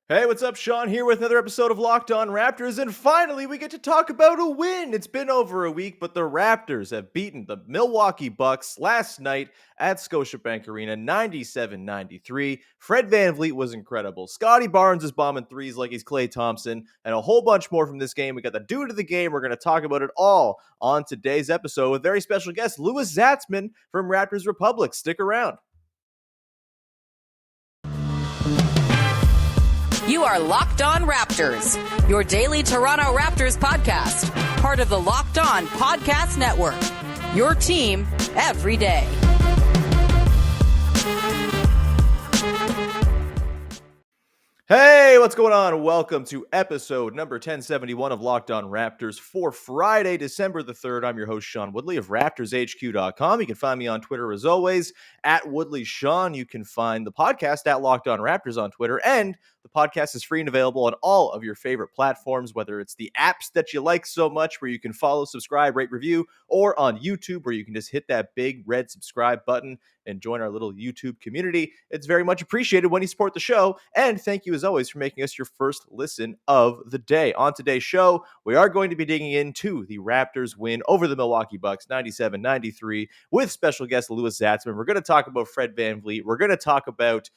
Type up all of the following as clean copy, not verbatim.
Hey, what's up? Sean here with another episode of Locked On Raptors, and finally we get to talk about a win. It's been over a week, but the Raptors have beaten the Milwaukee Bucks last night at Scotiabank Arena 97-93. Fred VanVleet was incredible. Scottie Barnes is bombing threes like he's Klay Thompson, and a whole bunch more from this game. We got the dude of the game. We're going to talk about it all on today's episode with very special guest Louis Zatzman from Raptors Republic. Stick around. You are Locked On Raptors, your daily Toronto Raptors podcast, part of the Locked On Podcast Network, your team every day. Hey, what's going on? Welcome to episode number 1071 of Locked On Raptors for Friday, December the 3rd. I'm your host, Sean Woodley of RaptorsHQ.com. You can find me on Twitter as always, at WoodleySean. You can find the podcast at Locked On Raptors on Twitter, and the podcast is free and available on all of your favorite platforms, whether it's the apps that you like so much where you can follow, subscribe, rate, review, or on YouTube where you can just hit that big red subscribe button and join our little YouTube community. It's very much appreciated when you support the show. And thank you, as always, for making us your first listen of the day. On today's show, we are going to be digging into the Raptors win over the Milwaukee Bucks, 97-93, with special guest Louis Zatzman. We're going to talk about Fred VanVleet. We're going to talk about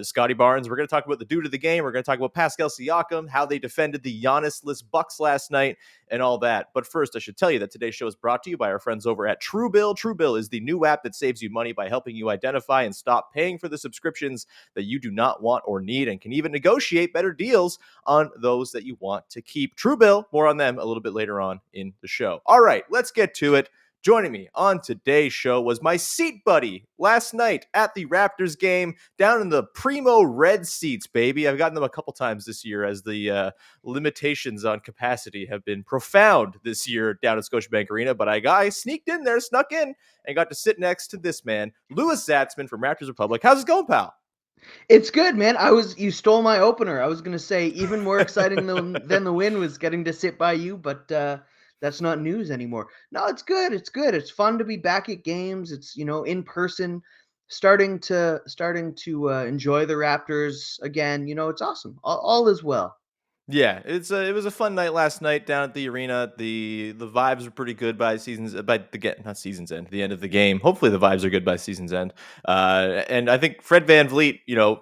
Scottie Barnes. We're going to talk about the dude of the game. We're going to talk about Pascal Siakam, how they defended the Giannis-less Bucks last night, and all that. But first, I should tell you that today's show is brought to you by our friends over at Truebill. Truebill is the new app that saves you money by helping you identify and stop paying for the subscriptions that you do not want or need, and can even negotiate better deals on those that you want to keep. Truebill, more on them a little bit later on in the show. All right, let's get to it. Joining me on today's show was my seat buddy last night at the Raptors game down in the primo red seats, baby. I've gotten them a couple times this year as the limitations on capacity have been profound this year down at Scotiabank Arena, but I sneaked in there, snuck in, and got to sit next to this man, Louis Zatzman from Raptors Republic. How's it going, pal? It's good, man. You stole my opener. I was going to say even more exciting than the win was getting to sit by you, but that's not news anymore. No, it's good. It's good. It's fun to be back at games. It's, in person, starting to enjoy the Raptors again. It's awesome. All is well. Yeah, it was a fun night last night down at the arena. The vibes were pretty good by not season's end, the end of the game. Hopefully the vibes are good by season's end. And I think Fred VanVleet,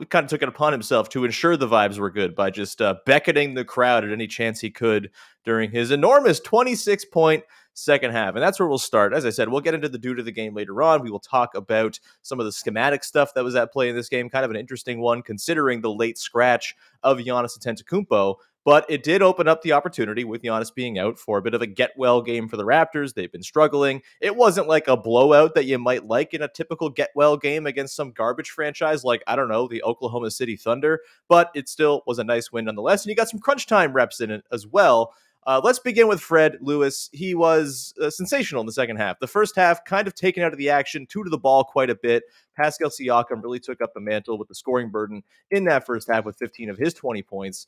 kind of took it upon himself to ensure the vibes were good by just beckoning the crowd at any chance he could during his enormous 26-point second half. And that's where we'll start. As I said, we'll get into the dude of the game later on. We will talk about some of the schematic stuff that was at play in this game. Kind of an interesting one considering the late scratch of Giannis Antetokounmpo. But it did open up the opportunity with Giannis being out for a bit of a get-well game for the Raptors. They've been struggling. It wasn't like a blowout that you might like in a typical get-well game against some garbage franchise like, I don't know, the Oklahoma City Thunder. But it still was a nice win nonetheless. And you got some crunch time reps in it as well. Let's begin with Fred Lewis. He was sensational in the second half. The first half kind of taken out of the action, to the ball quite a bit. Pascal Siakam really took up the mantle with the scoring burden in that first half with 15 of his 20 points.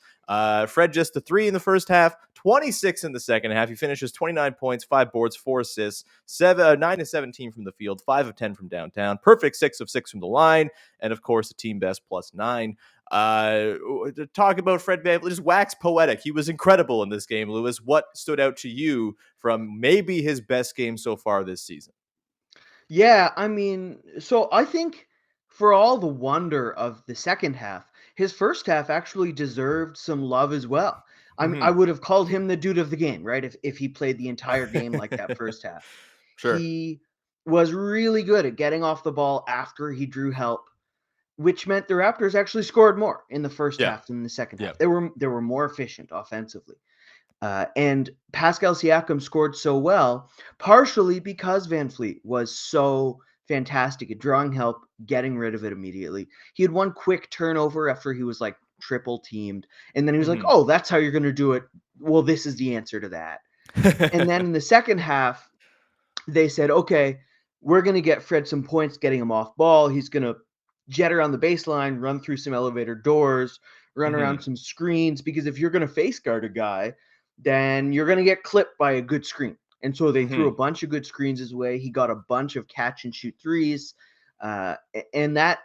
Fred just the 3 in the first half, 26 in the second half. He finishes 29 points, 5 boards, 4 assists, 9 of 17 from the field, 5 of 10 from downtown, perfect 6 of 6 from the line, and of course the team best +9. To talk about Fred VanVleet, just wax poetic. He was incredible in this game, Louis. What stood out to you from maybe his best game so far this season? Yeah, so I think for all the wonder of the second half, his first half actually deserved some love as well. I would have called him the dude of the game, right? If he played the entire game like that first half. Sure. He was really good at getting off the ball after he drew help, which meant the Raptors actually scored more in the first half than the second half. They were more efficient offensively. And Pascal Siakam scored so well, partially because VanVleet was so fantastic at drawing help, getting rid of it immediately. He had one quick turnover after he was like triple teamed, and then he was like, "Oh, that's how you're going to do it. Well, this is the answer to that." And then in the second half, they said, "Okay, we're going to get Fred some points, getting him off ball. He's going to jet around the baseline, run through some elevator doors, run around some screens, because if you're going to face guard a guy, then you're going to get clipped by a good screen." And so they threw a bunch of good screens his way. He got a bunch of catch and shoot threes. And that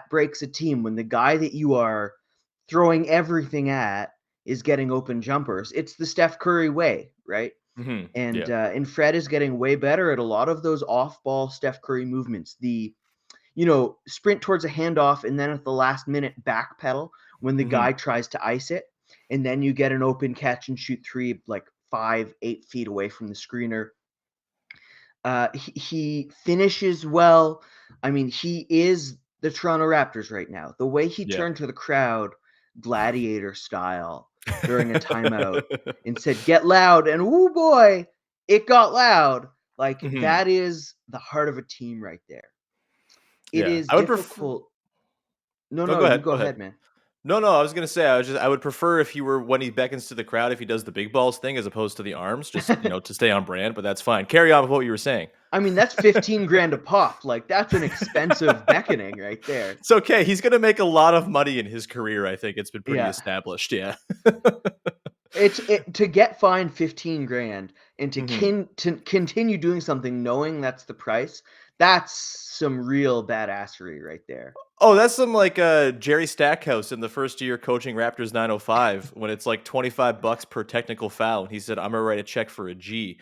breaks a team when the guy that you are throwing everything at is getting open jumpers. It's the Steph Curry way, right? Mm-hmm. And Fred is getting way better at a lot of those off-ball Steph Curry movements. The sprint towards a handoff and then at the last minute backpedal when the guy tries to ice it, and then you get an open catch and shoot three like 5-8 feet away from the screener. He finishes well. I mean, he is the Toronto Raptors right now. The way he turned to the crowd, gladiator style, during a timeout and said, "Get loud," and oh boy, it got loud. Like that is the heart of a team right there. It is I would difficult. No, No, you go ahead, man. No, I was gonna say I would prefer if you were when he beckons to the crowd if he does the big balls thing as opposed to the arms, just to stay on brand. But that's fine. Carry on with what you were saying. I mean, that's 15 grand a pop. Like that's an expensive beckoning right there. It's okay. He's gonna make a lot of money in his career. I think it's been pretty established. Yeah. It's to get fined 15 grand and to continue doing something knowing that's the price. That's some real badassery right there. Oh, that's some like Jerry Stackhouse in the first year coaching Raptors 905 when it's like $25 per technical foul. And he said, "I'm gonna write a check for a G."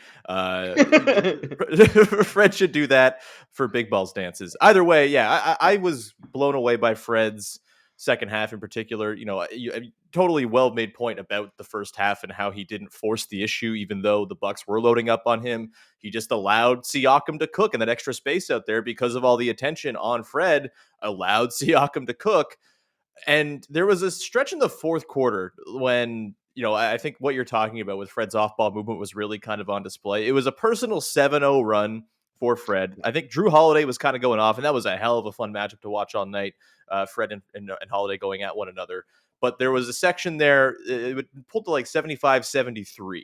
Fred should do that for big balls dances. Either way, yeah, I was blown away by Fred's second half in particular. You totally well made point about the first half and how he didn't force the issue, even though the Bucks were loading up on him. He just allowed Siakam to cook in that extra space out there because of all the attention on Fred. Allowed Siakam to cook. And there was a stretch in the fourth quarter when, I think what you're talking about with Fred's off-ball movement was really kind of on display. It was a personal 7-0 run for Fred. I think Drew Holiday was kind of going off, and that was a hell of a fun matchup to watch all night, Fred and Holiday going at one another. But there was a section there, it pulled to like 75-73,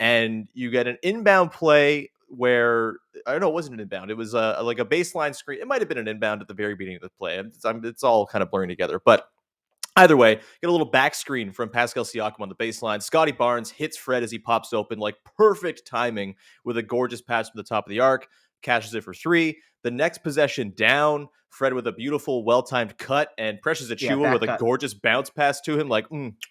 and you get an inbound play where I don't know, it wasn't an inbound. It was like a baseline screen. It might have been an inbound at the very beginning of the play. It's all kind of blurring together. But either way, get a little back screen from Pascal Siakam on the baseline. Scottie Barnes hits Fred as he pops open, like perfect timing with a gorgeous pass from the top of the arc. Cashes it for three. The next possession down, Fred with a beautiful, well-timed cut, and Precious Achiuwa with a gorgeous bounce pass to him. Like,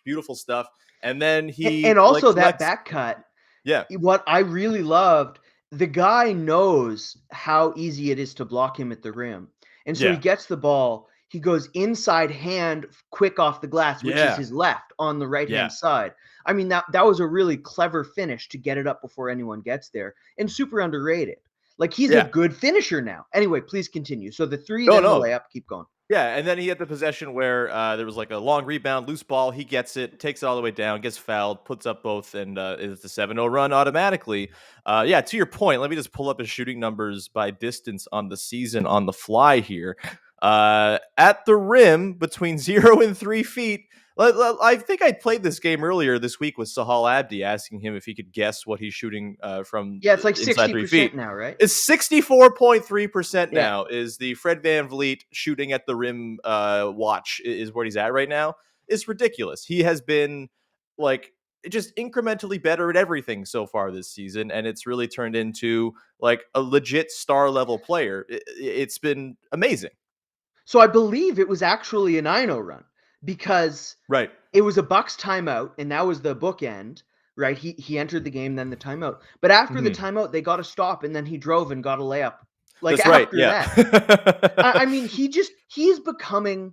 beautiful stuff. And then and also that back cut. Yeah. What I really loved, the guy knows how easy it is to block him at the rim. And so he gets the ball. He goes inside hand, quick off the glass, which is his left on the right-hand side. I mean, that was a really clever finish to get it up before anyone gets there, and super underrated. Like, he's a good finisher now. Anyway, please continue. So the three, then the layup, keep going. Yeah, and then he had the possession where there was like a long rebound, loose ball. He gets it, takes it all the way down, gets fouled, puts up both, and it's the 7-0 run automatically. To your point, let me just pull up his shooting numbers by distance on the season on the fly here. At the rim, between 0 and 3 feet. I think I played this game earlier this week with Sahal Abdi, asking him if he could guess what he's shooting from. Yeah, it's like inside 3 feet now, right? It's 64.3% now. Is the Fred VanVleet shooting at the rim watch is where he's at right now? It's ridiculous. He has been like just incrementally better at everything so far this season, and it's really turned into like a legit star level player. It's been amazing. So I believe it was actually a 9-0 run because it was a Bucks timeout, and that was the bookend, right? He entered the game, then the timeout. But after the timeout, they got a stop, and then he drove and got a layup. Like That's that. I mean, he's becoming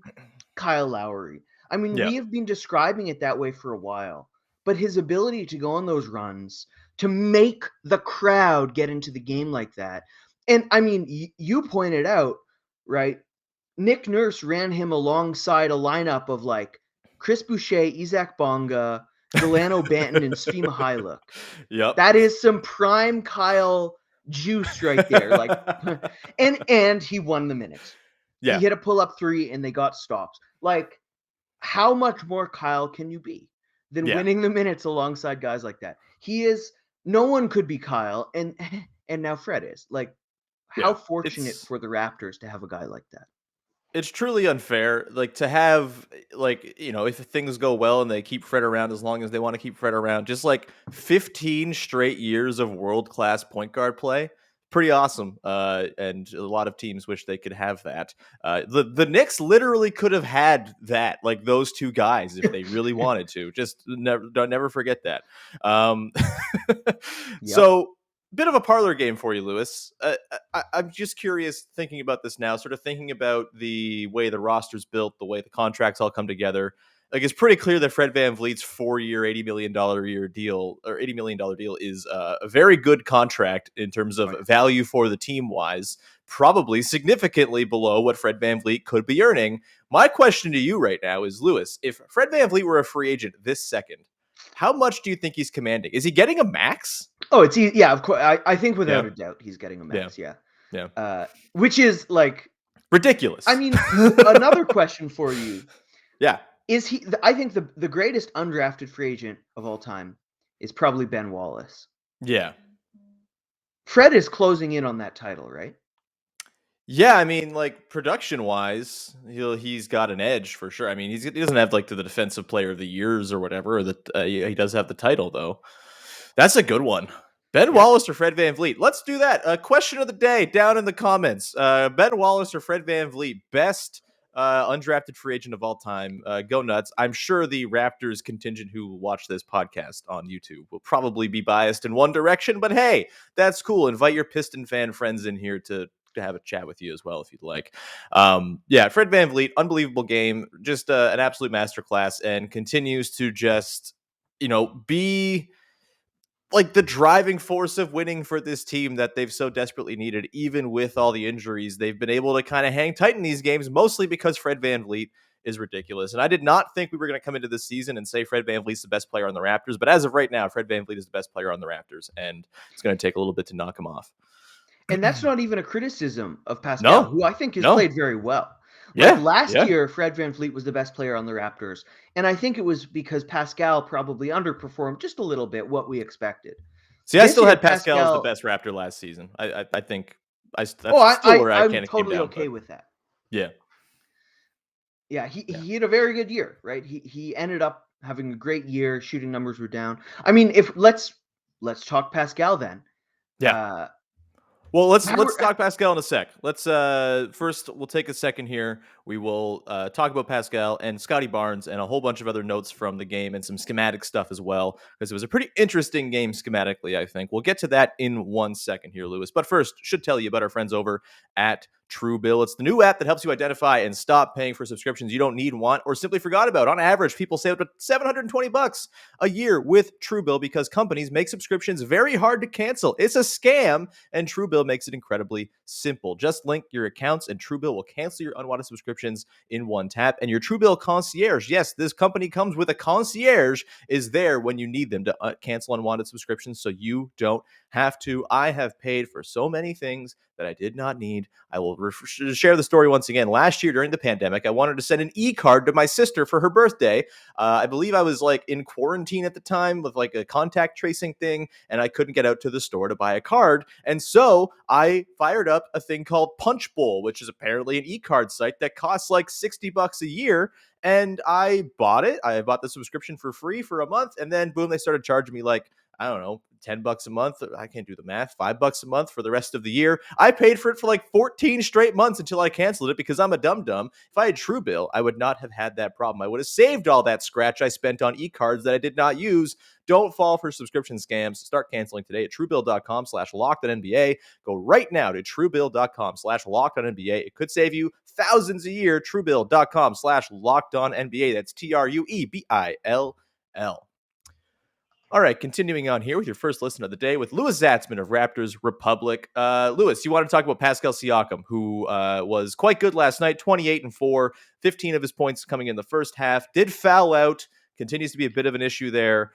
Kyle Lowry. I mean, we have been describing it that way for a while. But his ability to go on those runs, to make the crowd get into the game like that. And I mean, you pointed out, right? Nick Nurse ran him alongside a lineup of like Chris Boucher, Isaac Bonga, Delano Banton, and Svi Mykhailiuk. Yep. That is some prime Kyle juice right there. Like, and he won the minutes. Yeah. He hit a pull-up three, and they got stops. Like, how much more Kyle can you be than winning the minutes alongside guys like that? He is. No one could be Kyle, and now Fred is. Like, how fortunate for the Raptors to have a guy like that. It's truly unfair, like to have, like, if things go well and they keep Fred around as long as they want to keep Fred around, just like 15 straight years of world-class point guard play. pretty awesome. And a lot of teams wish they could have that. The Knicks literally could have had that, like those two guys, if they really wanted to. Just never forget that. So, bit of a parlor game for you, Louis. I'm just curious, thinking about this now, sort of thinking about the way the roster's built, the way the contracts all come together. Like, it's pretty clear that Fred VanVleet's 4-year, $80 million a year deal, or $80 million deal, is a very good contract in terms of value for the team wise, probably significantly below what Fred VanVleet could be earning. My question to you right now is, Louis, if Fred VanVleet were a free agent this second, how much do you think he's commanding? Is he getting a max? Oh, it's easy. Yeah, of course. I think without a doubt he's getting a max. Yeah. Which is like ridiculous. I mean, another question for you. Yeah. Is he? I think the greatest undrafted free agent of all time is probably Ben Wallace. Yeah. Fred is closing in on that title, right? Yeah, I mean, like production wise, he's got an edge for sure. I mean, he doesn't have like the defensive player of the years or whatever. He does have the title though. That's a good one. Ben Wallace or Fred VanVleet? Let's do that. Question of the day down in the comments. Ben Wallace or Fred VanVleet? Best undrafted free agent of all time. Go nuts. I'm sure the Raptors contingent who watch this podcast on YouTube will probably be biased in one direction, but hey, that's cool. Invite your Piston fan friends in here to have a chat with you as well if you'd like. Fred VanVleet, unbelievable game, just an absolute masterclass, and continues to just be like the driving force of winning for this team that they've so desperately needed. Even with all the injuries, they've been able to kind of hang tight in these games, mostly because Fred VanVleet is ridiculous. And I did not think we were going to come into this season and say Fred VanVleet's the best player on the Raptors, but as of right now, Fred VanVleet is the best player on the Raptors, and it's going to take a little bit to knock him off. And that's not even a criticism of Pascal, who I think has played very well. Last year, Fred VanVleet was the best player on the Raptors. And I think it was because Pascal probably underperformed just a little bit what we expected. See, I still had Pascal as the best Raptor last season. I think that's still where I can't totally okay with that. Yeah. Yeah, he had a very good year, right? He ended up having a great year. Shooting numbers were down. I mean, if let's talk Pascal then. Yeah. Well, let's talk Pascal in a sec. Let's first we'll take a second here. We will talk about Pascal and Scottie Barnes and a whole bunch of other notes from the game and some schematic stuff as well, because it was a pretty interesting game schematically, I think. We'll get to that in 1 second here, Louis. But first, should tell you about our friends over at Truebill. It's the new app that helps you identify and stop paying for subscriptions you don't need, want, or simply forgot about. On average, people save up to $720 a year with Truebill because companies make subscriptions very hard to cancel. It's a scam, and Truebill makes it incredibly simple. Just link your accounts, and Truebill will cancel your unwanted subscriptions in one tap. And your Truebill concierge, yes, this company comes with a concierge, is there when you need them to cancel unwanted subscriptions so you don't have to. I have paid for so many things that I did not need. I will share the story once again. Last year during the pandemic, I wanted to send an e-card to my sister for her birthday. I believe I was like in quarantine at the time with like a contact tracing thing, and I couldn't get out to the store to buy a card. And so I fired up a thing called Punchbowl, which is apparently an e-card site that costs like $60 a year. And I bought it. I bought the subscription for free for a month. And then boom, they started charging me like, I don't know, $10 a month. I can't do the math. $5 a month for the rest of the year. I paid for it for like 14 straight months until I canceled it because I'm a dum-dum. If I had Truebill, I would not have had that problem. I would have saved all that scratch I spent on e-cards that I did not use. Don't fall for subscription scams. Start canceling today at Truebill.com/LockedOnNBA. Go right now to Truebill.com/LockedOnNBA. It could save you thousands a year. Truebill.com/LockedOnNBA. That's TRUEBILL. All right, continuing on here with your first listen of the day with Louis Zatzman of Raptors Republic. Louis, you want to talk about Pascal Siakam, who was quite good last night, 28-4, 15 of his points coming in the first half, did foul out, continues to be a bit of an issue there.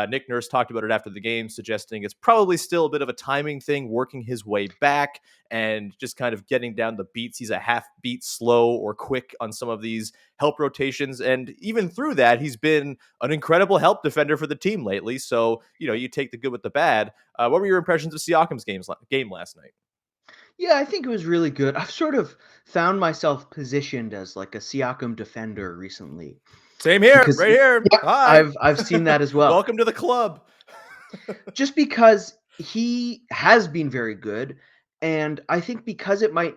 Nick Nurse talked about it after the game, suggesting it's probably still a bit of a timing thing, working his way back and just kind of getting down the beats. He's a half beat slow or quick on some of these help rotations. And even through that, he's been an incredible help defender for the team lately. So, you take the good with the bad. What were your impressions of Siakam's game last night? Yeah, I think it was really good. I've sort of found myself positioned as like a Siakam defender recently. Same here, right here. Yeah, hi. I've seen that as well. Welcome to the club. Just because he has been very good, And I think because it might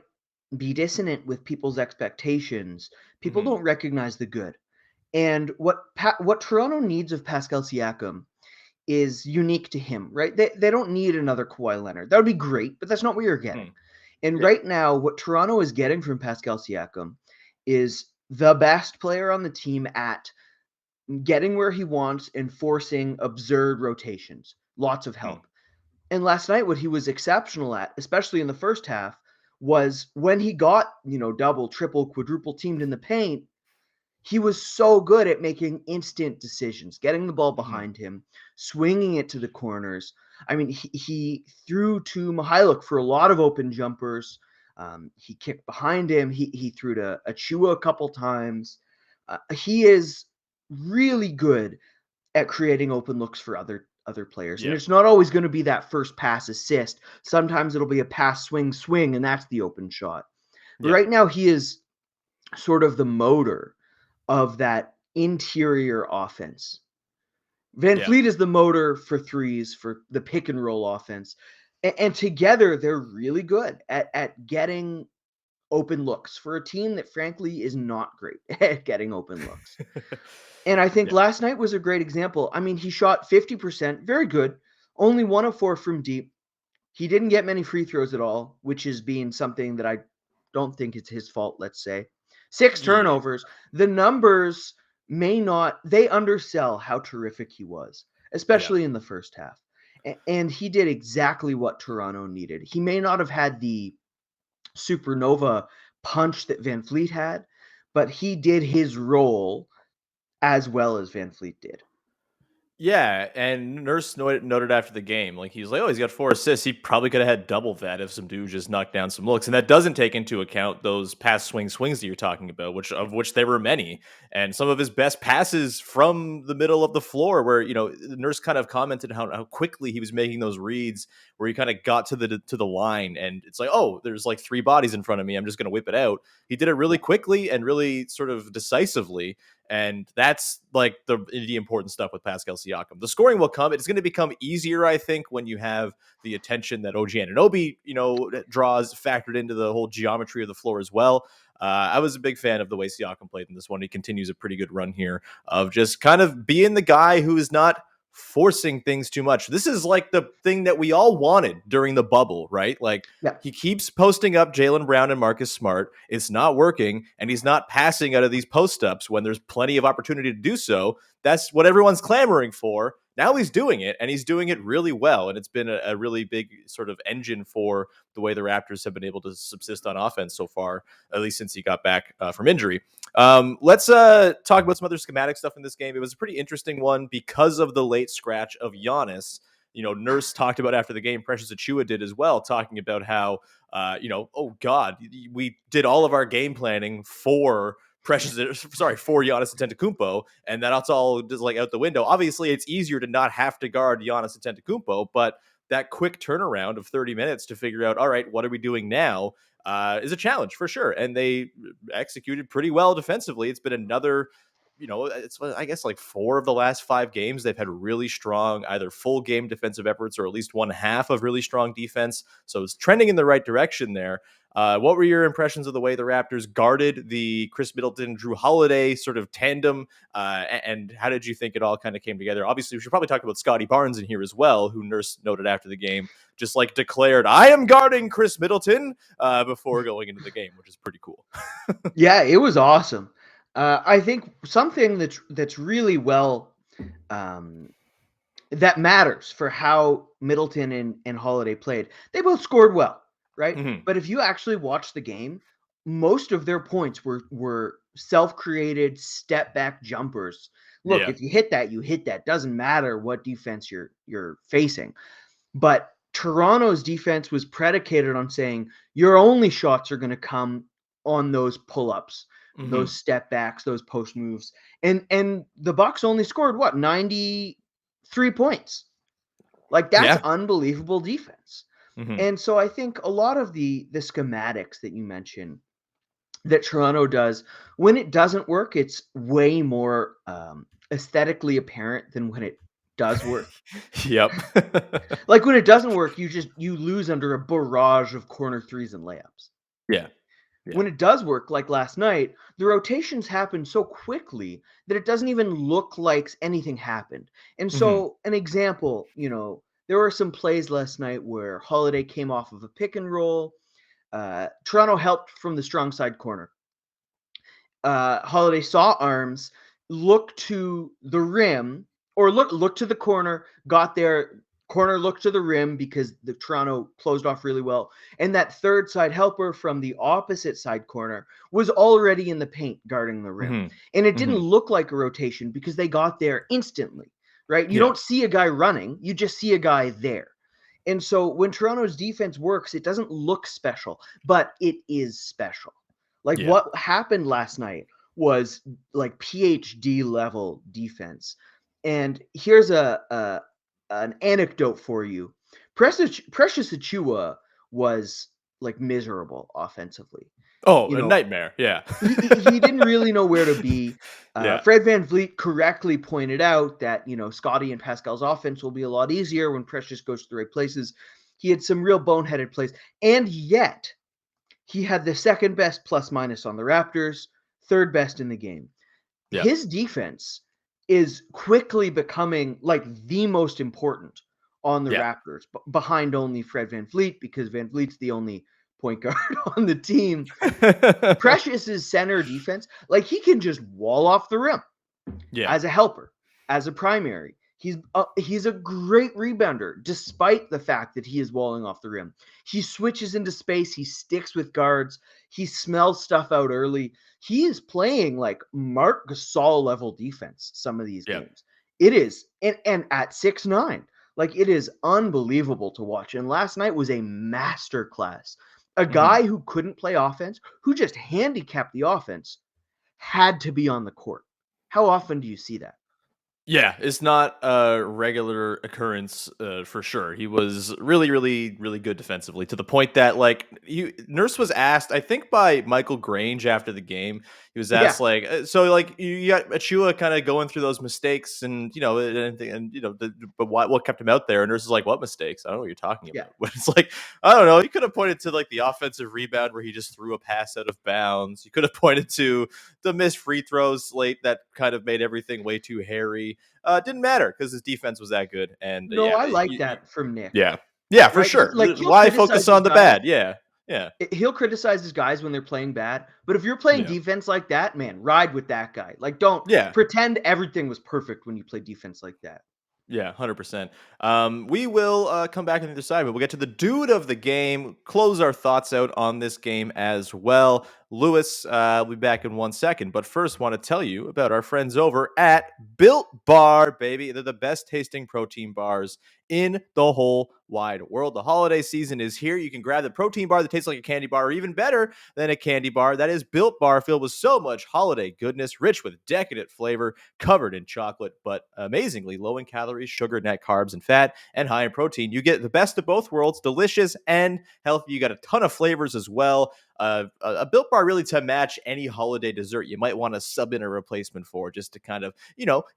be dissonant with people's expectations, people don't recognize the good. And what Toronto needs of Pascal Siakam is unique to him, right? They don't need another Kawhi Leonard. That would be great, but that's not what you're getting. And right now, what Toronto is getting from Pascal Siakam is the best player on the team at getting where he wants and forcing absurd rotations, lots of help. And last night, what he was exceptional at, especially in the first half, was when he got, double, triple, quadruple teamed in the paint, he was so good at making instant decisions, getting the ball behind him, swinging it to the corners. I mean, he threw to Mihailuk for a lot of open jumpers. He kicked behind him. He threw to Achiuwa a couple times. He is really good at creating open looks for other players. And it's not always going to be that first pass assist. Sometimes it'll be a pass swing, and that's the open shot. But right now, he is sort of the motor of that interior offense. VanVleet is the motor for threes, for the pick and roll offense. And together, they're really good at getting open looks for a team that, frankly, is not great at getting open looks. And I think last night was a great example. I mean, he shot 50%, very good, only 1 of 4 from deep. He didn't get many free throws at all, which is being something that I don't think it's his fault, let's say. 6 turnovers. The numbers they undersell how terrific he was, especially in the first half. And he did exactly what Toronto needed. He may not have had the supernova punch that VanVleet had, but he did his role as well as VanVleet did. Yeah, and Nurse noted after the game, like he's like, oh, he's got 4 assists. He probably could have had double that if some dude just knocked down some looks, and that doesn't take into account those pass swings that you're talking about, which there were many, and some of his best passes from the middle of the floor, where Nurse kind of commented how quickly he was making those reads, where he kind of got to the line, and it's like, oh, there's like 3 bodies in front of me, I'm just going to whip it out. He did it really quickly and really sort of decisively. And that's like the important stuff with Pascal Siakam. The scoring will come. It's going to become easier, I think, when you have the attention that OG Anunoby, draws factored into the whole geometry of the floor as well. I was a big fan of the way Siakam played in this one. He continues a pretty good run here of just kind of being the guy who is not forcing things too much. This is like the thing that we all wanted during the bubble, right? Like he keeps posting up Jaylen Brown and Marcus Smart. It's not working, and he's not passing out of these post-ups when there's plenty of opportunity to do so. That's what everyone's clamoring for. Now he's doing it, and he's doing it really well, and it's been a really big sort of engine for the way the Raptors have been able to subsist on offense so far, at least since he got back from injury. Let's talk about some other schematic stuff in this game. It was a pretty interesting one because of the late scratch of Giannis. Nurse talked about after the game, Precious Achiuwa did as well, talking about how, oh God, we did all of our game planning for for Giannis Antetokounmpo, and that's all just like out the window. Obviously, it's easier to not have to guard Giannis Antetokounmpo, but that quick turnaround of 30 minutes to figure out, all right, what are we doing now, is a challenge for sure. And they executed pretty well defensively. It's been another, it's, I guess, like 4 of the last 5 games they've had really strong either full game defensive efforts or at least one half of really strong defense. So it's trending in the right direction there. What were your impressions of the way the Raptors guarded the Chris Middleton, Drew Holiday sort of tandem? And how did you think it all kind of came together? Obviously, we should probably talk about Scottie Barnes in here as well, who Nurse noted after the game, just like declared, I am guarding Chris Middleton before going into the game, which is pretty cool. Yeah, it was awesome. I think something that's really well that matters for how Middleton and Holiday played. They both scored well, right? Mm-hmm. But if you actually watch the game, most of their points were self-created step back jumpers. Look, if you hit that, you hit that. Doesn't matter what defense you're facing. But Toronto's defense was predicated on saying your only shots are going to come on those pull-ups. Mm-hmm. Those step backs, those post moves. And the Bucks only scored 93 points. Like that's unbelievable defense. Mm-hmm. And so I think a lot of the schematics that you mentioned that Toronto does, when it doesn't work, it's way more aesthetically apparent than when it does work. Yep. Like when it doesn't work, you lose under a barrage of corner threes and layups. Yeah. When it does work, like last night, the rotations happen so quickly that it doesn't even look like anything happened. And so, an example, there were some plays last night where Holiday came off of a pick and roll. Toronto helped from the strong side corner. Holiday saw arms, looked to the rim, or looked to the corner, got there. Corner looked to the rim because the Toronto closed off really well. And that third side helper from the opposite side corner was already in the paint guarding the rim. And it didn't look like a rotation because they got there instantly, right? You don't see a guy running. You just see a guy there. And so when Toronto's defense works, it doesn't look special, but it is special. Like what happened last night was like PhD level defense. And here's an anecdote for you. Precious Achiuwa was like miserable offensively. Oh, a nightmare. Yeah. he didn't really know where to be. Fred VanVleet correctly pointed out that, Scottie and Pascal's offense will be a lot easier when Precious goes to the right places. He had some real boneheaded plays, and yet he had the second best plus minus on the Raptors, third best in the game. Yeah. His defense is quickly becoming like the most important on the Raptors, behind only Fred VanVleet, because VanVleet's the only point guard on the team. Precious's center defense, like he can just wall off the rim as a helper, as a primary. He's a great rebounder, despite the fact that he is walling off the rim. He switches into space. He sticks with guards. He smells stuff out early. He is playing like Marc Gasol level defense some of these games. It is, and at 6'9", like it is unbelievable to watch. And last night was a masterclass. A guy who couldn't play offense, who just handicapped the offense, had to be on the court. How often do you see that? Yeah, it's not a regular occurrence for sure. He was really, really, really good defensively, to the point that Nurse was asked, I think by Michael Grange after the game, he was asked you got Achiuwa kind of going through those mistakes and but what kept him out there? And Nurse is like, what mistakes? I don't know what you're talking about. But it's like, I don't know. You could have pointed to like the offensive rebound where he just threw a pass out of bounds. You could have pointed to the missed free throws late that kind of made everything way too hairy. Didn't matter because his defense was that good. And I like that from Nick. Yeah, for sure. Like, why focus on the bad? Yeah. He'll criticize his guys when they're playing bad, but if you're playing defense like that, man, ride with that guy. Like, don't pretend everything was perfect when you play defense like that. Yeah, 100%. We will come back on the other side, but we'll get to the dude of the game, close our thoughts out on this game as well. Louis, will be back in 1 second, but first want to tell you about our friends over at Built Bar, baby. They're the best tasting protein bars in the whole wide world. The holiday season is here. You can grab the protein bar that tastes like a candy bar, or even better than a candy bar. That is Built Bar, filled with so much holiday goodness, rich with decadent flavor, covered in chocolate, but amazingly low in calories, sugar, net carbs, and fat, and high in protein. You get the best of both worlds, delicious and healthy. You got a ton of flavors as well. A Built Bar really to match any holiday dessert you might want to sub in a replacement for, just to kind of,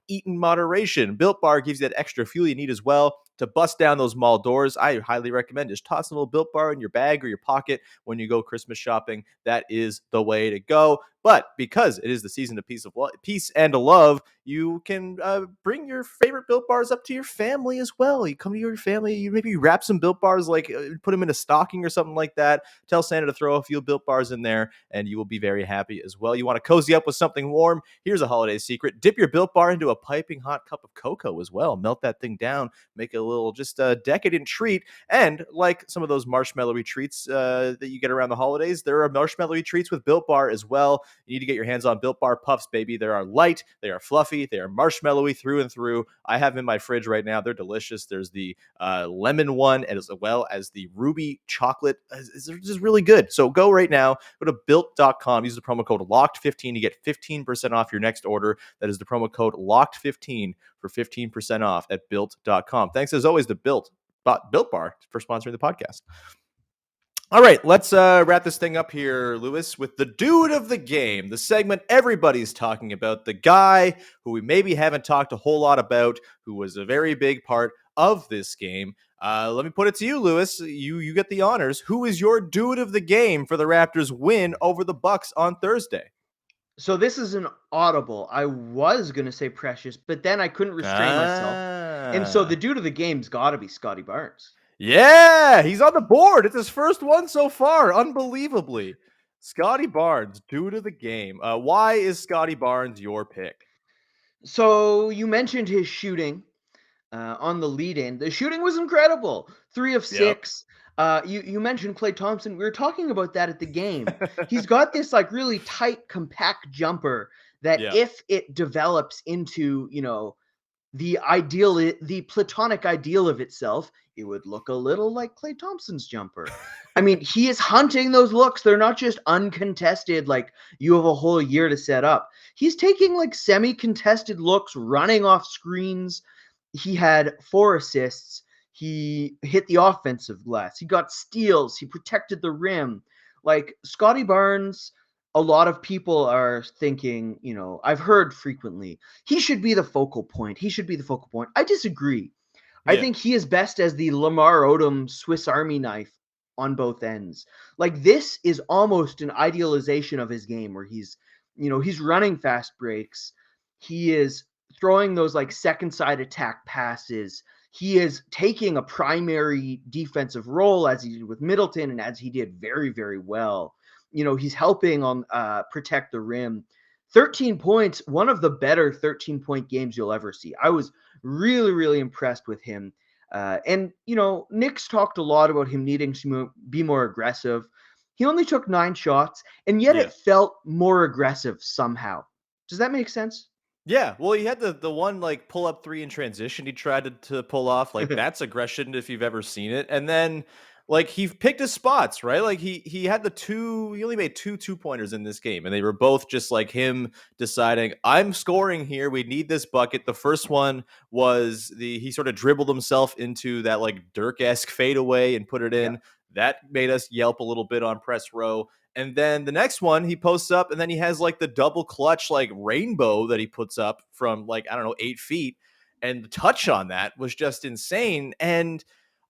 eat in moderation. Built Bar gives you that extra fuel you need as well to bust down those mall doors. I highly recommend just toss a little Built Bar in your bag or your pocket when you go Christmas shopping. That is the way to go. But because it is the season of peace and love, you can bring your favorite Built Bars up to your family as well. You come to your family, you maybe wrap some Built Bars, put them in a stocking or something like that. Tell Santa to throw a few Built Bars in there, and you will be very happy as well. You want to cozy up with something warm? Here's a holiday secret. Dip your Built Bar into a piping hot cup of cocoa as well. Melt that thing down, make it a little just a decadent treat. And like some of those marshmallowy treats that you get around the holidays, there are marshmallowy treats with Built Bar as well. You need to get your hands on Built Bar Puffs, baby. They are light, they are fluffy, they are marshmallowy through and through. I have them in my fridge right now. They're delicious. There's the lemon one as well as the ruby chocolate. It's just really good. So go right now. Go to built.com. Use the promo code LOCKED15 to get 15% off your next order. That is the promo code LOCKED15 for 15% off at built.com. Thanks as always to Built Bar for sponsoring the podcast. All right, let's wrap this thing up here, Lewis, with the dude of the game, the segment everybody's talking about, the guy who we maybe haven't talked a whole lot about, who was a very big part of this game. Let me put it to you, Lewis. You get the honors. Who is your dude of the game for the Raptors' win over the Bucks on Thursday? So this is an audible. I was going to say Precious, but then I couldn't restrain myself. And so the dude of the game's got to be Scottie Barnes. Yeah, he's on the board. It's his first one so far, unbelievably. Scottie Barnes, dude of the game. Why is Scottie Barnes your pick? So you mentioned his shooting on the lead-in. The shooting was incredible. 3 of 6. You mentioned Klay Thompson. We were talking about that at the game. He's got this like really tight, compact jumper that if it develops into, the platonic ideal of itself, it would look a little like Klay Thompson's jumper. I mean, he is hunting those looks. They're not just uncontested, like you have a whole year to set up. He's taking like semi-contested looks, running off screens. He had 4 assists. He hit the offensive glass. He got steals. He protected the rim. Like Scottie Barnes, a lot of people are thinking, I've heard frequently, he should be the focal point. He should be the focal point. I disagree. I think he is best as the Lamar Odom Swiss Army knife on both ends. Like this is almost an idealization of his game where he's running fast breaks. He is throwing those like second side attack passes. He is taking a primary defensive role as he did with Middleton and as he did very, very well. He's helping on protect the rim. 13 points, one of the better 13-point games you'll ever see. I was really, really impressed with him. And Nick's talked a lot about him needing to be more aggressive. He only took 9 shots, and yet it felt more aggressive somehow. Does that make sense? Yeah, well, he had the one like pull up 3 in transition he tried to pull off. Like that's aggression if you've ever seen it. And then like he picked his spots, right? Like he had he only made 2-pointers in this game, and they were both just like him deciding, I'm scoring here. We need this bucket. The first one was he sort of dribbled himself into that like Dirk-esque fadeaway and put it in. That made us yelp a little bit on press row. And then the next one, he posts up, and then he has like the double clutch, like rainbow that he puts up from like, I don't know, 8 feet. And the touch on that was just insane. And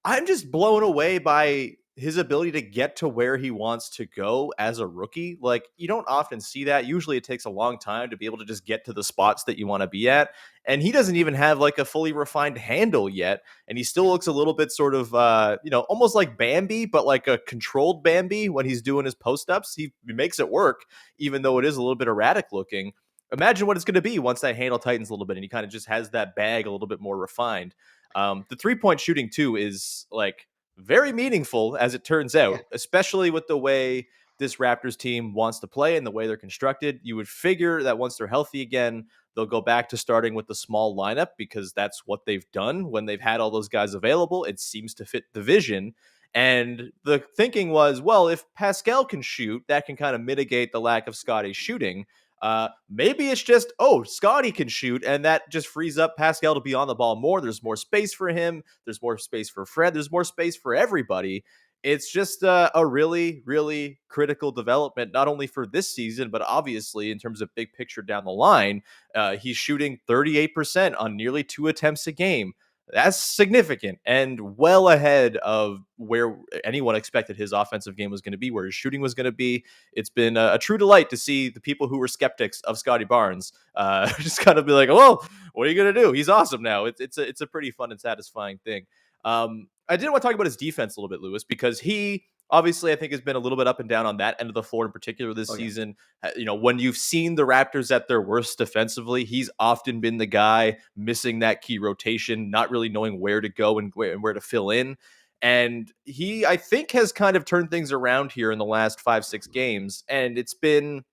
I'm just blown away by his ability to get to where he wants to go as a rookie. Like, you don't often see that. Usually it takes a long time to be able to just get to the spots that you want to be at. And he doesn't even have like a fully refined handle yet. And he still looks a little bit sort of, almost like Bambi, but like a controlled Bambi when he's doing his post-ups. He makes it work, even though it is a little bit erratic looking. Imagine what it's going to be once that handle tightens a little bit and he kind of just has that bag a little bit more refined. The 3-point shooting too is like very meaningful as it turns out, especially with the way this Raptors team wants to play and the way they're constructed. You would figure that once they're healthy again, they'll go back to starting with the small lineup because that's what they've done when they've had all those guys available. It seems to fit the vision. And the thinking was, well, if Pascal can shoot, that can kind of mitigate the lack of Scottie shooting. Maybe it's just, Scottie can shoot, and that just frees up Pascal to be on the ball more. There's more space for him. There's more space for Fred. There's more space for everybody. It's just a really, really critical development, not only for this season, but obviously in terms of big picture down the line. He's shooting 38% on nearly 2 attempts a game. That's significant and well ahead of where anyone expected his offensive game was going to be, where his shooting was going to be. It's been a true delight to see the people who were skeptics of Scottie Barnes just kind of be like, well, what are you going to do? He's awesome now. It's a pretty fun and satisfying thing. I did want to talk about his defense a little bit, Lewis, because he obviously I think has been a little bit up and down on that end of the floor in particular this season. When you've seen the Raptors at their worst defensively, he's often been the guy missing that key rotation, not really knowing where to go and where to fill in. And he, I think, has kind of turned things around here in the last 5-6 games. And it's been,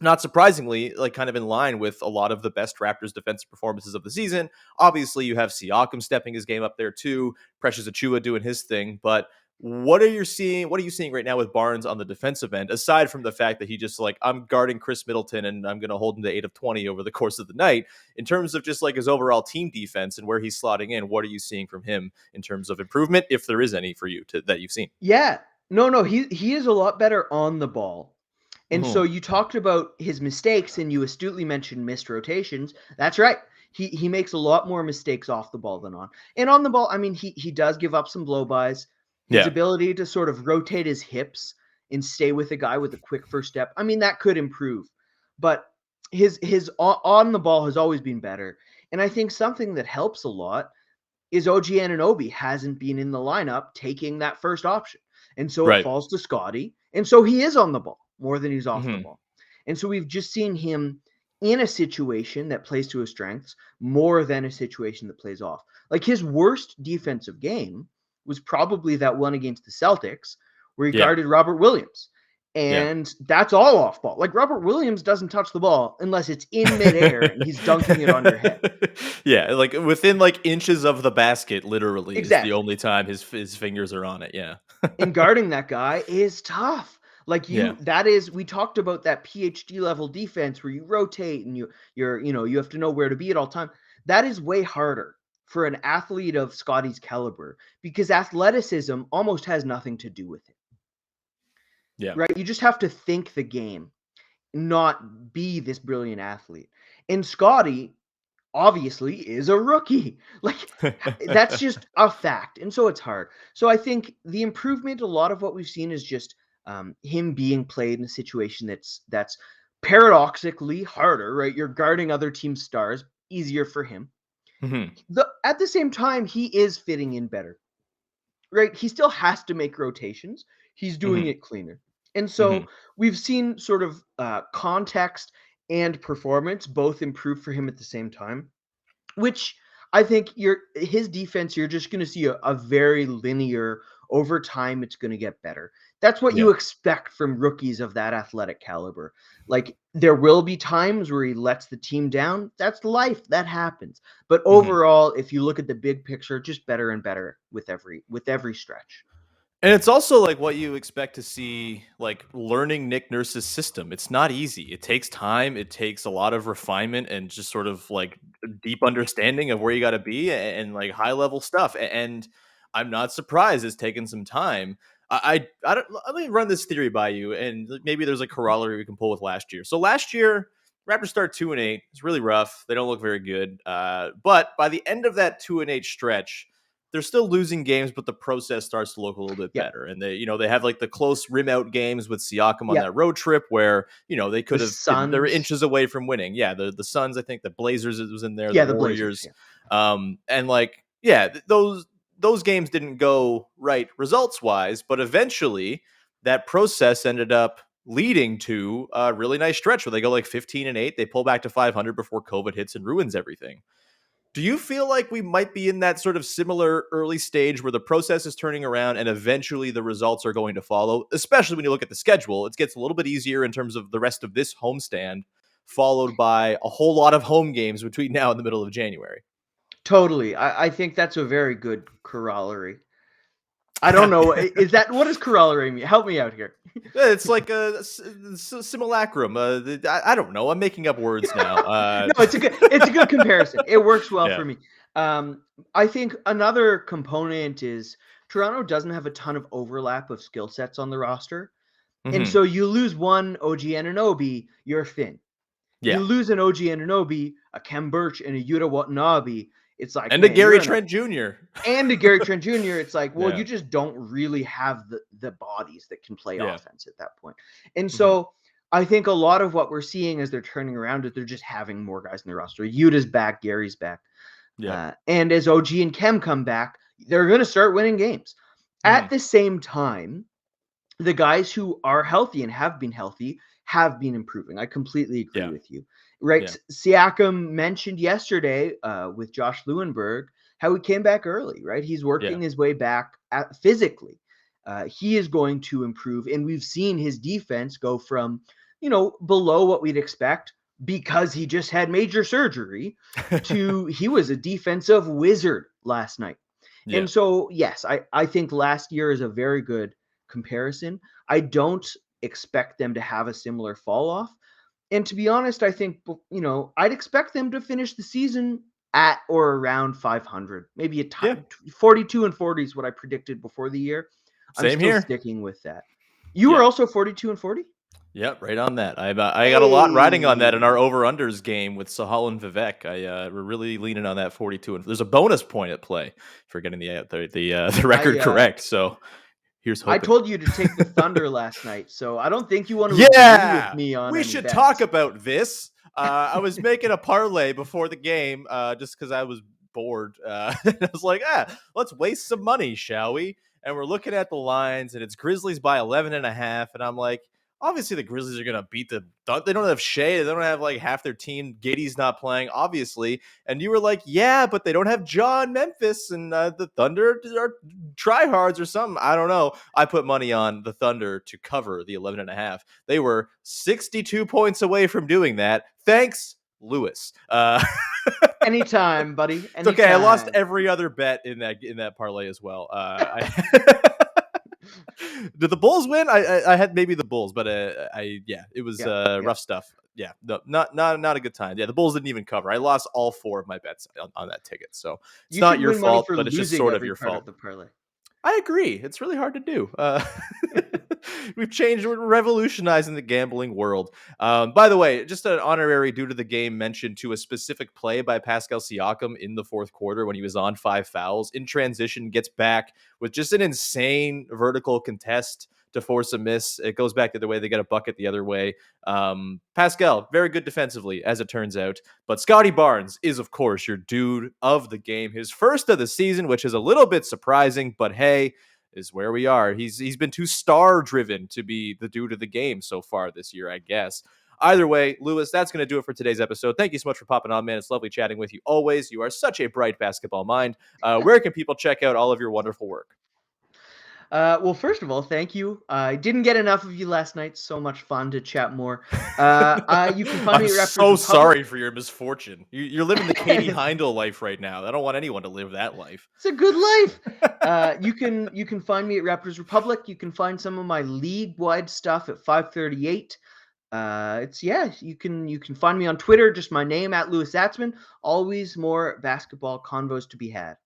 not surprisingly, like kind of in line with a lot of the best Raptors defensive performances of the season. Obviously, you have Siakam stepping his game up there too, Precious Achiuwa doing his thing. But what are you seeing right now with Barnes on the defensive end, aside from the fact that he just like, I'm guarding Chris Middleton and I'm going to hold him to 8 of 20 over the course of the night? In terms of just like his overall team defense and where he's slotting in, what are you seeing from him in terms of improvement, if there is any for you that you've seen? Yeah. No, he is a lot better on the ball. And so you talked about his mistakes, and you astutely mentioned missed rotations. That's right. He makes a lot more mistakes off the ball than on. And on the ball, I mean, he does give up some blow-bys. His ability to sort of rotate his hips and stay with a guy with a quick first step, I mean, that could improve. But his on the ball has always been better. And I think something that helps a lot is OG Anunoby hasn't been in the lineup taking that first option. And so it falls to Scottie. And so he is on the ball more than he's off the ball. And so we've just seen him in a situation that plays to his strengths more than a situation that plays off. Like his worst defensive game was probably that one against the Celtics where he guarded Robert Williams. And that's all off ball. Like Robert Williams doesn't touch the ball unless it's in midair and he's dunking it on your head. Yeah, like within like inches of the basket, literally, is the only time his fingers are on it. Yeah. And guarding that guy is tough. Like that is, we talked about that PhD level defense where you rotate and you have to know where to be at all time. That is way harder for an athlete of Scottie's caliber because athleticism almost has nothing to do with it. Yeah. Right. You just have to think the game, not be this brilliant athlete. And Scottie obviously is a rookie. Like that's just a fact. And so it's hard. So I think the improvement, a lot of what we've seen is just him being played in a situation that's paradoxically harder, right? You're guarding other team stars, easier for him. At the same time, he is fitting in better, right? He still has to make rotations. He's doing it cleaner. And so we've seen sort of context and performance both improve for him at the same time, which I think his defense, you're just going to see a very linear over time. It's going to get better. That's what you expect from rookies of that athletic caliber. Like there will be times where he lets the team down. That's life. That happens. But overall, if you look at the big picture, just better and better with every stretch. And it's also like what you expect to see, like learning Nick Nurse's system. It's not easy. It takes time. It takes a lot of refinement and just sort of like deep understanding of where you got to be and like high level stuff. And I'm not surprised it's taken some time. I don't, let me run this theory by you, and maybe there's a corollary we can pull with last year. So last year, Raptors start 2-8. It's really rough. They don't look very good. But by the end of that 2-8 stretch, they're still losing games, but the process starts to look a little bit better. And they have like the close rim out games with Siakam on that road trip where, they could have, they were inches away from winning. Yeah. The Suns, I think the Blazers was in there. The Warriors. And like, those games didn't go right results wise, but eventually that process ended up leading to a really nice stretch where they go like 15-8. They pull back to 500 before COVID hits and ruins everything. Do you feel like we might be in that sort of similar early stage where the process is turning around and eventually the results are going to follow, especially when you look at the schedule? It gets a little bit easier in terms of the rest of this homestand, followed by a whole lot of home games between now and the middle of January. Totally. I think that's a very good corollary. I don't know. What does corollary mean? Help me out here. It's like a simulacrum. I don't know. I'm making up words now. No, it's a good comparison. It works well for me. I think another component is Toronto doesn't have a ton of overlap of skill sets on the roster. And so you lose one OG Anunoby, you're thin. You lose an OG Anunoby, a Khem Birch, and a Yuta Watanabe. It's like, and a Gary Trent Jr. And a Gary Trent Jr. It's like, well, you just don't really have the bodies that can play offense at that point. And so I think a lot of what we're seeing as they're turning around is they're just having more guys in the roster. Yuta's back, Gary's back. And as OG and Khem come back, they're going to start winning games. At the same time, the guys who are healthy and have been healthy have been improving. I completely agree with you. Right. Siakam mentioned yesterday with Josh Lewenberg how he came back early, right? He's working his way back physically. He is going to improve. And we've seen his defense go from, below what we'd expect because he just had major surgery to he was a defensive wizard last night. And so, yes, I think last year is a very good comparison. I don't expect them to have a similar fall off. And to be honest, I think, I'd expect them to finish the season at or around 500, maybe 42 and 40 is what I predicted before the year. I'm Same still here. sticking with that. You were also 42-40? Yep, right on that. I got a lot riding on that in our over-unders game with Sahal and Vivek. We're really leaning on that 42, and there's a bonus point at play for getting the record correct. So here's hoping. I told you to take the Thunder last night, so I don't think you want to agree with me on. We should talk about this. I was making a parlay before the game, just because I was bored. And I was like, let's waste some money, shall we? And we're looking at the lines, and it's Grizzlies by 11.5, and I'm like, obviously the Grizzlies are going to beat the – they don't have Shea. They don't have, like, half their team. Giddey's not playing, obviously. And you were like, yeah, but they don't have Ja in Memphis, and the Thunder are tryhards or something. I don't know. I put money on the Thunder to cover the 11.5. They were 62 points away from doing that. Thanks, Louis. Anytime, buddy. Anytime. It's okay. I lost every other bet in that parlay as well. Did the Bulls win? I had maybe the Bulls, but it was rough stuff. Yeah, no, not a good time. Yeah, the Bulls didn't even cover. I lost all 4 of my bets on that ticket, so it's not your fault, but it's just sort of your fault. The parlay. I agree. It's really hard to do. We're revolutionizing the gambling world. By the way, just an honorary due to the game mention to a specific play by Pascal Siakam in the fourth quarter when he was on 5 fouls. In transition, gets back with just an insane vertical contest to force a miss. It goes back the other way. They get a bucket the other way. Pascal, very good defensively, as it turns out. But Scottie Barnes is, of course, your dude of the game. His first of the season, which is a little bit surprising, but hey, is where we are. He's been too star-driven to be the dude of the game so far this year, I guess. Either way, Louis, that's going to do it for today's episode. Thank you so much for popping on, man. It's lovely chatting with you always. You are such a bright basketball mind. Where can people check out all of your wonderful work? Well, first of all, thank you. I didn't get enough of you last night. So much fun to chat more. You can find me at Raptors Republic. Sorry for your misfortune. You're living the Katie Heindel life right now. I don't want anyone to live that life. It's a good life. You can find me at Raptors Republic. You can find some of my league-wide stuff at 538. You can find me on Twitter, just my name at Louis Zatzman. Always more basketball convos to be had.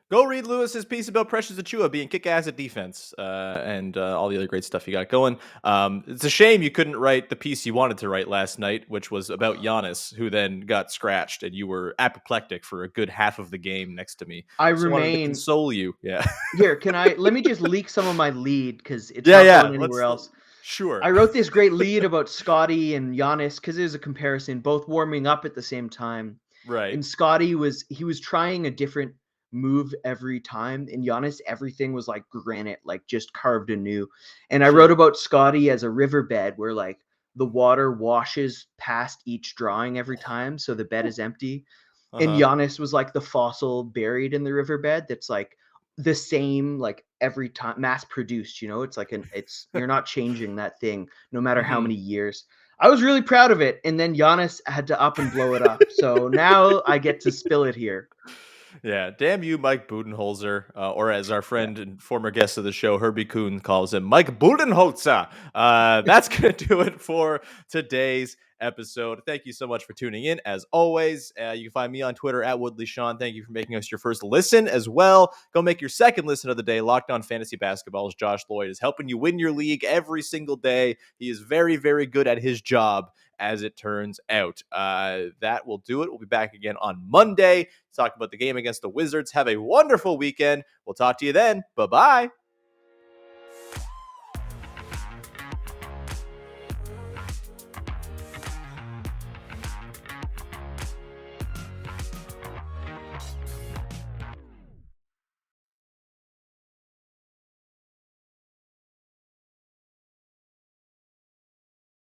Go read Lewis's piece about Precious Achiuwa being kick-ass at defense and all the other great stuff you got going. It's a shame you couldn't write the piece you wanted to write last night, which was about Giannis, who then got scratched, and you were apoplectic for a good half of the game next to me. I wanted to console you. Yeah. Here, let me just leak some of my lead because it's not going anywhere else. Sure. I wrote this great lead about Scottie and Giannis because it was a comparison, both warming up at the same time. Right. And Scottie was trying a different move every time, and Giannis, everything was like granite, like just carved anew. And I wrote about Scottie as a riverbed where like the water washes past each drawing every time, so the bed is empty. And Giannis was like the fossil buried in the riverbed that's like the same like every time, mass produced, it's like you're not changing that thing no matter how many years. I was really proud of it, and then Giannis had to up and blow it up. So now I get to spill it here. Yeah, damn you, Mike Budenholzer, or as our friend and former guest of the show, Herbie Kuhn, calls him, Mike Budenholzer. That's going to do it for today's episode. Thank you so much for tuning in. As always, you can find me on Twitter at Woodley Sean. Thank you for making us your first listen as well. Go make your second listen of the day. Locked On Fantasy Basketball's Josh Lloyd is helping you win your league every single day. He is very, very good at his job, as it turns out. That will do it. We'll be back again on Monday to talk about the game against the Wizards. Have a wonderful weekend. We'll talk to you then. Bye-bye.